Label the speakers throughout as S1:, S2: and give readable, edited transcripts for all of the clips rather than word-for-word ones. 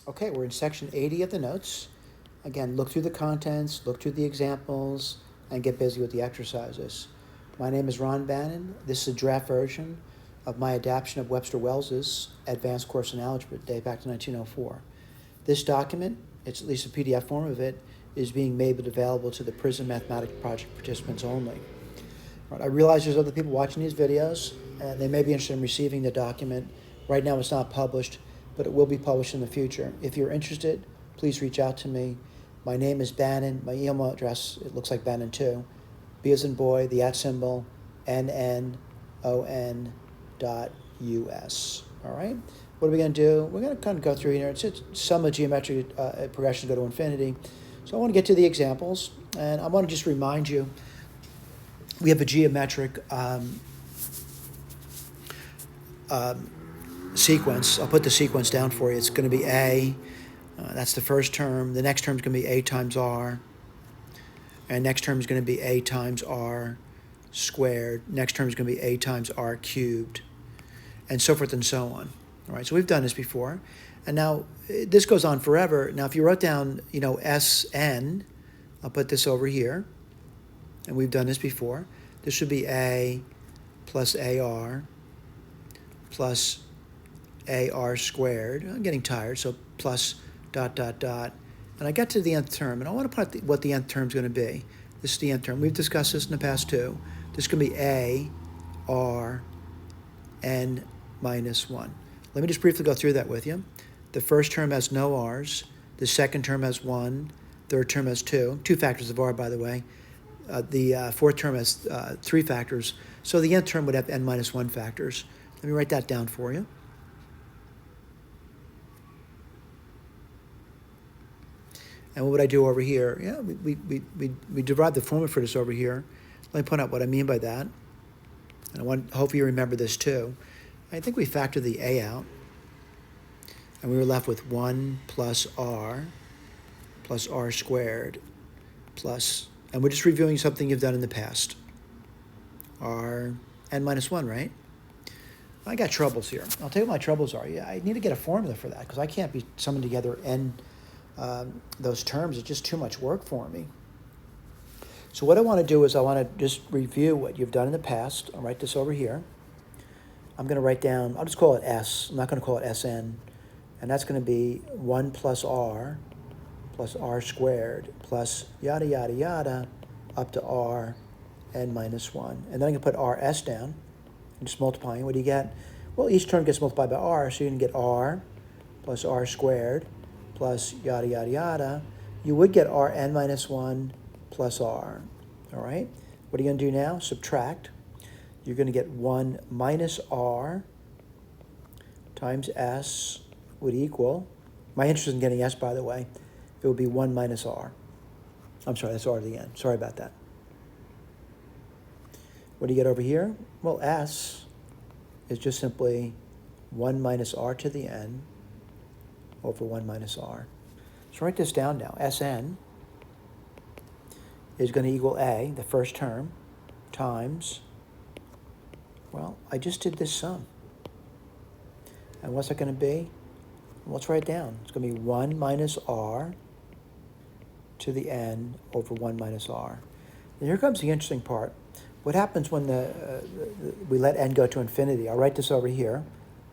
S1: Okay, we're in section 80 of the notes. Again, look through the contents, look through the examples, and get busy with the exercises. My name is Ron Bannon. This is a draft version of my adaptation of Webster Wells' Advanced Course in Algebra, dated back to 1904. This document, it's at least a PDF form of it, is being made available to the PRISM Mathematics Project participants only. Right, I realize there's other people watching these videos, and they may be interested in receiving the document. Right now it's not published, but it will be published in the future. If you're interested, please reach out to me. My name is Bannon. My email address, it looks like Bannon2. B as in boy, the @ symbol, NNON.US. All right? What are we going to do? We're going to kind of go through here. It's sum of geometric progressions go to infinity. So I want to get to the examples, and I want to just remind you, we have a geometric sequence. I'll put the sequence down for you. It's going to be A. That's the first term. The next term is going to be A times R. And next term is going to be A times R squared. Next term is going to be A times R cubed. And so forth and so on. All right, so we've done this before. And now this goes on forever. Now if you wrote down, Sn, I'll put this over here. And we've done this before. This should be A plus AR plus AR squared. I'm getting tired, so plus ... And I get to the nth term, and I want to put what the nth term is going to be. This is the nth term. We've discussed this in the past too. This is going to be A, R, N minus 1. Let me just briefly go through that with you. The first term has no R's. The second term has 1. Third term has 2. 2 factors of R, by the way. The fourth term has 3 factors. So the nth term would have N minus 1 factors. Let me write that down for you. And what would I do over here? Yeah, we derived the formula for this over here. Let me point out what I mean by that. And hopefully you remember this too. I think we factored the A out. And we were left with 1 plus R squared plus, and we're just reviewing something you've done in the past. R, N minus 1, right? I got troubles here. I'll tell you what my troubles are. Yeah, I need to get a formula for that because I can't be summing together those terms. It's just too much work for me. So what I want to do is I want to just review what you've done in the past. I'll write this over here. I'm going to write down, I'll just call it S. I'm not going to call it Sn. And that's going to be 1 plus R squared plus yada, yada, yada, up to R n minus 1. And then I can put RS down and just multiplying. What do you get? Well, each term gets multiplied by R, so you can get R plus R squared plus yada, yada, yada. You would get Rn minus 1 plus R. All right? What are you going to do now? Subtract. You're going to get 1 minus R times S would equal, my interest in getting S, by the way, it would be 1 minus R. I'm sorry, that's R to the n. Sorry about that. What do you get over here? Well, S is just simply 1 minus R to the n over 1 minus R. So write this down now. Sn is going to equal A, the first term, times, well, I just did this sum. And what's that going to be? Well, let's write it down. It's going to be 1 minus R to the n over 1 minus R. And here comes the interesting part. What happens when we let n go to infinity? I'll write this over here.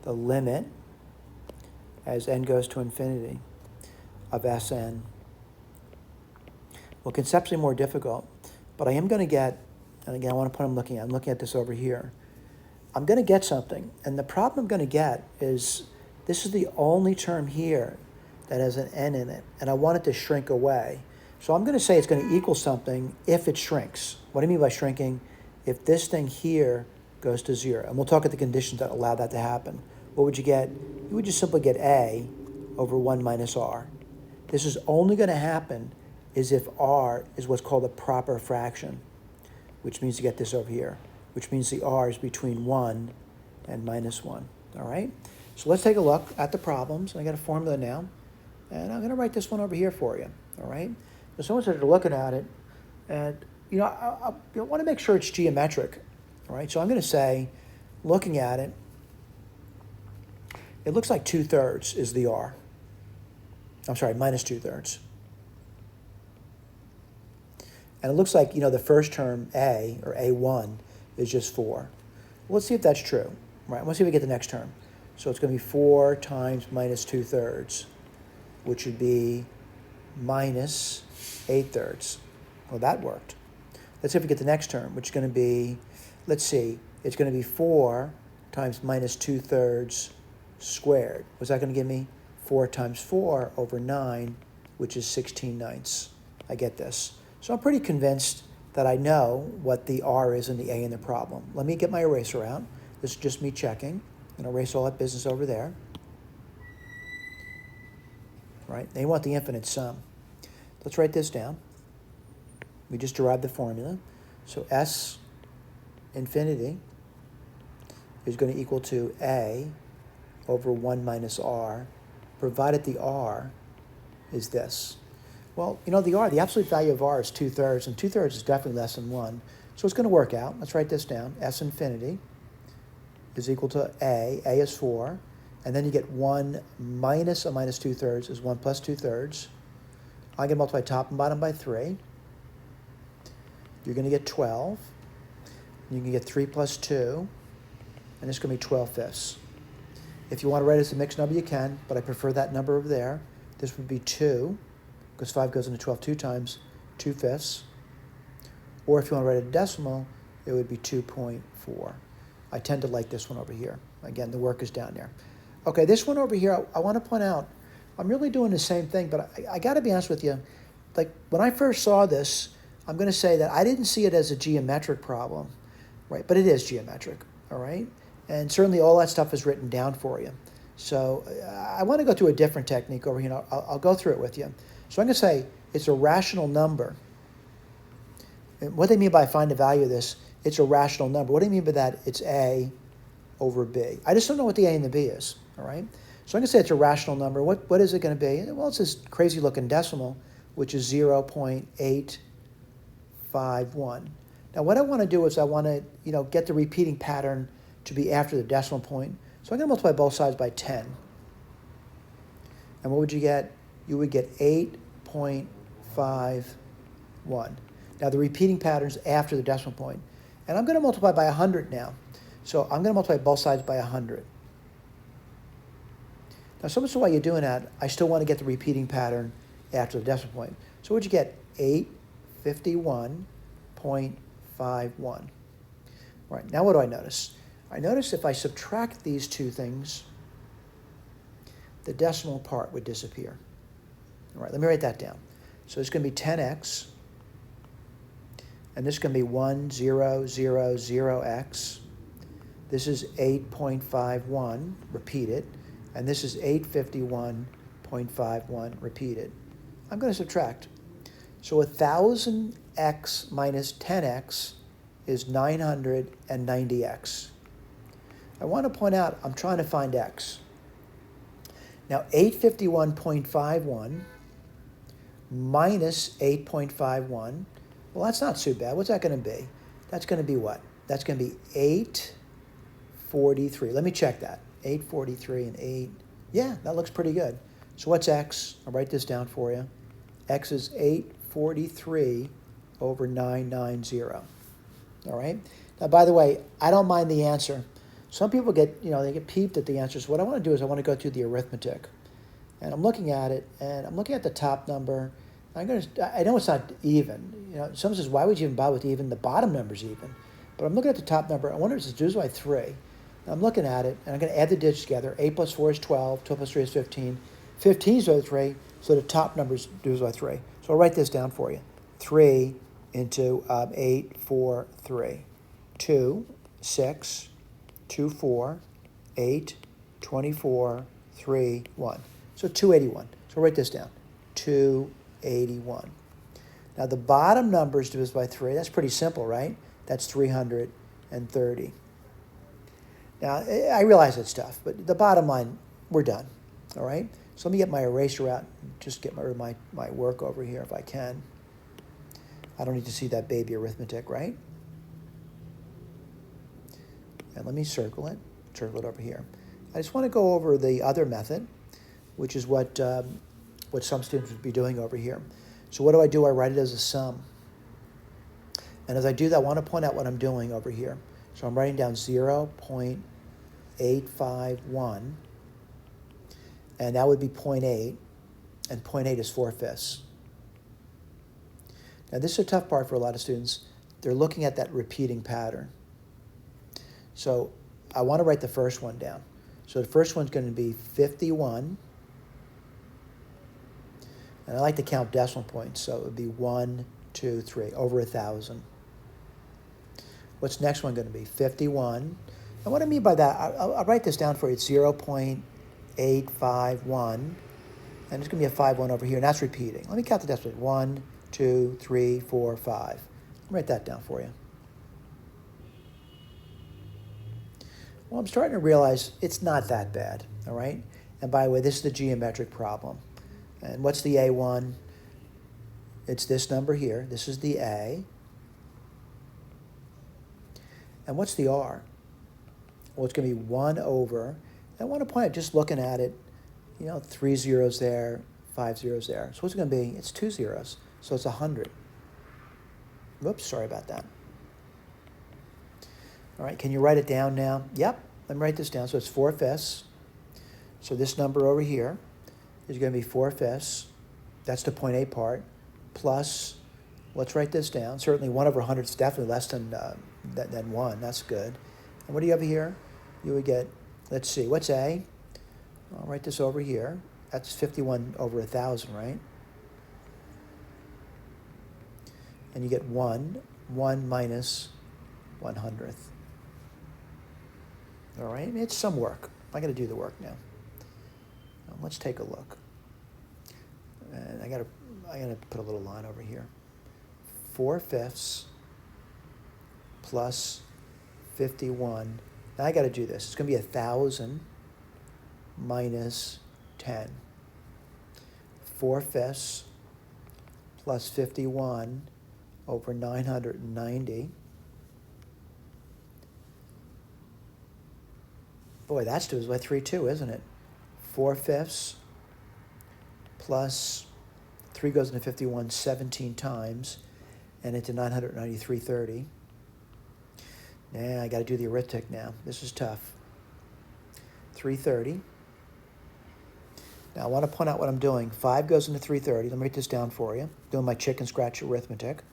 S1: The limit as n goes to infinity of Sn. Well, conceptually more difficult, but I am going to get, and again, I want to put I'm looking at this over here. I'm going to get something, and the problem I'm going to get is this is the only term here that has an n in it, and I want it to shrink away. So I'm going to say it's going to equal something if it shrinks. What do I mean by shrinking? If this thing here goes to 0, and we'll talk at the conditions that allow that to happen. What would you get? You would just simply get A over 1 minus R. This is only going to happen is if R is what's called a proper fraction, which means you get this over here, which means the R is between 1 and minus 1. All right? So let's take a look at the problems. I got a formula now, and I'm going to write this one over here for you. All right? So someone started looking at it, and I want to make sure it's geometric. All right? So I'm going to say, looking at it, it looks like 2/3 is the R. I'm sorry, minus 2/3. And it looks like, the first term, A, or A1, is just 4. Well, let's see if that's true, right? Let's see if we get the next term. So it's going to be 4 times minus 2/3, which would be minus 8/3. Well, that worked. Let's see if we get the next term, which is going to be, let's see, it's going to be 4 times minus 2/3 squared. What's that going to give me? 4 times 4 over 9, which is 16/9. I get this. So I'm pretty convinced that I know what the R is in the A in the problem. Let me get my eraser out. This is just me checking. I'm going to erase all that business over there. Right? They want the infinite sum. Let's write this down. We just derived the formula. So S infinity is going to equal to A over 1 minus R, provided the R is this. Well, the R, the absolute value of R is 2/3, and 2/3 is definitely less than 1. So it's going to work out. Let's write this down. S infinity is equal to A. A is 4. And then you get 1 minus a minus 2/3 is 1 plus 2/3. I'm going to multiply top and bottom by 3. You're going to get 12. You can get 3 plus 2. And it's going to be 12/5. If you want to write it as a mixed number, you can, but I prefer that number over there. This would be 2, because 5 goes into 12 2 times, 2/5. Or if you want to write it a decimal, it would be 2.4. I tend to like this one over here. Again, the work is down there. Okay, this one over here, I want to point out, I'm really doing the same thing, but I got to be honest with you. Like, when I first saw this, I'm going to say that I didn't see it as a geometric problem, right? But it is geometric, all right? And certainly all that stuff is written down for you. So I want to go through a different technique over here. I'll go through it with you. So I'm going to say it's a rational number. And what they mean by find the value of this, it's a rational number. What do you mean by that? It's A over B. I just don't know what the A and the B is, all right? So I'm going to say it's a rational number. What is it going to be? Well, it's this crazy-looking decimal, which is 0.851. Now, what I want to do is I want to, get the repeating pattern to be after the decimal point. So I'm going to multiply both sides by 10. And what would you get? You would get 8.51. Now, the repeating pattern's after the decimal point. And I'm going to multiply by 100 now. So I'm going to multiply both sides by 100. Now, so much while you're doing that, I still want to get the repeating pattern after the decimal point. So what'd you get? 851.51. Right, now what do I notice? I notice if I subtract these two things, the decimal part would disappear. All right, let me write that down. So it's going to be 10x, and this is going to be 1000x. This is 8.51, repeat it, and this is 851.51, repeated. I'm going to subtract. So 1000x minus 10x is 990x. I want to point out, I'm trying to find x. Now, 851.51 minus 8.51, well, that's not too bad. What's that going to be? That's going to be what? That's going to be 843. Let me check that. 843 and 8. Yeah, that looks pretty good. So what's x? I'll write this down for you. X is 843 over 990. All right? Now, by the way, I don't mind the answer. Some people get, they get peeved at the answers. What I want to do is I want to go through the arithmetic. And I'm looking at it, and I'm looking at the top number. I know it's not even. Someone says, why would you even bother with even? The bottom number's even. But I'm looking at the top number. I wonder if it's divided by 3. And I'm looking at it, and I'm going to add the digits together. 8 plus 4 is 12. 12 plus 3 is 15. 15 is divided by 3, so the top number is divided by 3. So I'll write this down for you. 3 into 8, 4, 3. 2, 6, 2, 4, 8, 24, 3, 1. So 281. So I'll write this down. 281. Now the bottom number is divided by 3. That's pretty simple, right? That's 330. Now, I realize it's tough, but the bottom line, we're done. All right? So let me get my eraser out and just get my work over here if I can. I don't need to see that baby arithmetic, right? And let me circle it over here. I just want to go over the other method, which is what what some students would be doing over here. So what do? I write it as a sum. And as I do that, I want to point out what I'm doing over here. So I'm writing down 0.851, and that would be 0.8, and 0.8 is 4/5. Now this is a tough part for a lot of students. They're looking at that repeating pattern. So I want to write the first one down. So the first one's going to be 51, and I like to count decimal points, so it would be 1, 2, 3, over 1,000. What's the next one going to be? 51. And what I mean by that, I'll write this down for you. It's 0.851, and it's going to be a 5-1 over here, and that's repeating. Let me count the decimal points. 1, 2, 3, 4, 5. I'll write that down for you. Well, I'm starting to realize it's not that bad, all right? And by the way, this is the geometric problem. And what's the A1? It's this number here. This is the A. And what's the R? Well, it's going to be 1 over. I want to point out, just looking at it, 3 zeros there, 5 zeros there. So what's it going to be? It's 2 zeros. So it's 100. Whoops, sorry about that. All right, can you write it down now? Yep, let me write this down. So it's 4/5. So this number over here is going to be 4/5. That's the 0.8 part. Plus, let's write this down. Certainly 1 over 100 is definitely less than 1. That's good. And what do you have here? You would get, let's see, what's A? I'll write this over here. That's 51 over 1,000, right? And you get 1 minus 1/100th. All right, it's some work. I got to do the work now. Let's take a look. And I got to put a little line over here. 4/5 plus 51. Now I got to do this. It's going to be 1,000 minus 10. 4/5 plus 51 over 990. Boy, that's divided by 3, 2, isn't it? 4/5 plus 3 goes into 51 17 times, and into 993.30. Now I got to do the arithmetic now. This is tough. 330. Now I want to point out what I'm doing. 5 goes into 330. Let me write this down for you. Doing my chicken scratch arithmetic.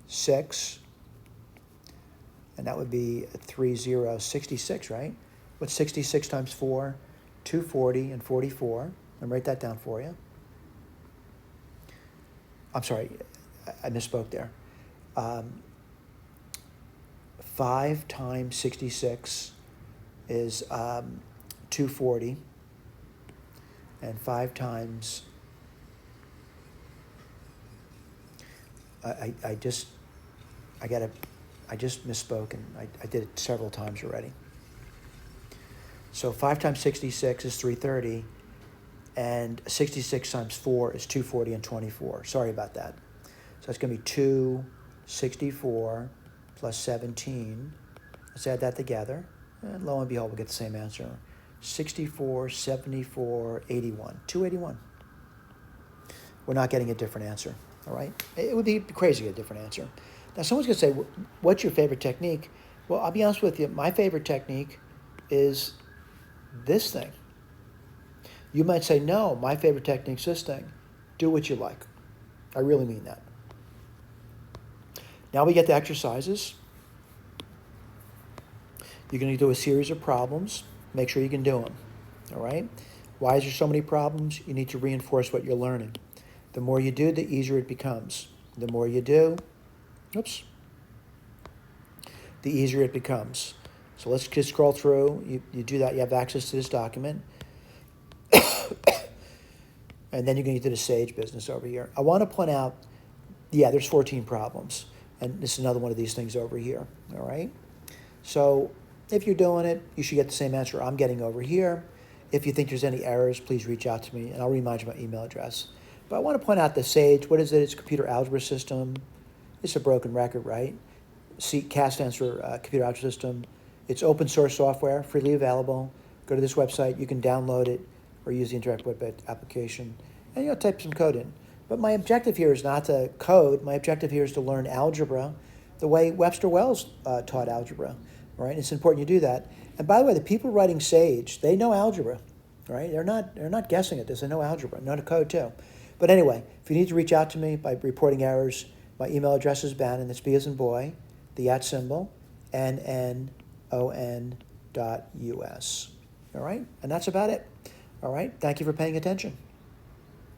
S1: 6. And that would be 66, right? What's 66 times 4? 240 and 44. Let me write that down for you. I'm sorry, I misspoke there. 5 times 66 is 240. And 5 times... I just misspoke, and I did it several times already. So 5 times 66 is 330, and 66 times 4 is 240 and 24. Sorry about that. So it's going to be 264 plus 17. Let's add that together, and lo and behold, we'll get the same answer. 64, 74, 81. 281. We're not getting a different answer, all right? It would be crazy to get a different answer. Now, someone's going to say, what's your favorite technique? Well, I'll be honest with you. My favorite technique is this thing. You might say, no, my favorite technique is this thing. Do what you like. I really mean that. Now we get to exercises. You're going to do a series of problems. Make sure you can do them, all right? Why is there so many problems? You need to reinforce what you're learning. The more you do, the easier it becomes. The more you do, the easier it becomes. So let's just scroll through. You do that. You have access to this document. And then you're going to get to the Sage business over here. I want to point out, there's 14 problems. And this is another one of these things over here, all right? So if you're doing it, you should get the same answer I'm getting over here. If you think there's any errors, please reach out to me, and I'll remind you my email address. But I want to point out the Sage. What is it? It's a computer algebra system. It's a broken record, right? CAS stands for Computer Algebra System. It's open source software, freely available. Go to this website. You can download it, or use the interactive web application, and type some code in. But my objective here is not to code. My objective here is to learn algebra the way Webster Wells taught algebra, right? It's important you do that. And by the way, the people writing Sage, they know algebra, right? They're not guessing at this. They know algebra, know the code too. But anyway, if you need to reach out to me by reporting errors, my email address is Bannon. It's B as in boy, the @ symbol, NNON.US. All right? And that's about it. All right? Thank you for paying attention.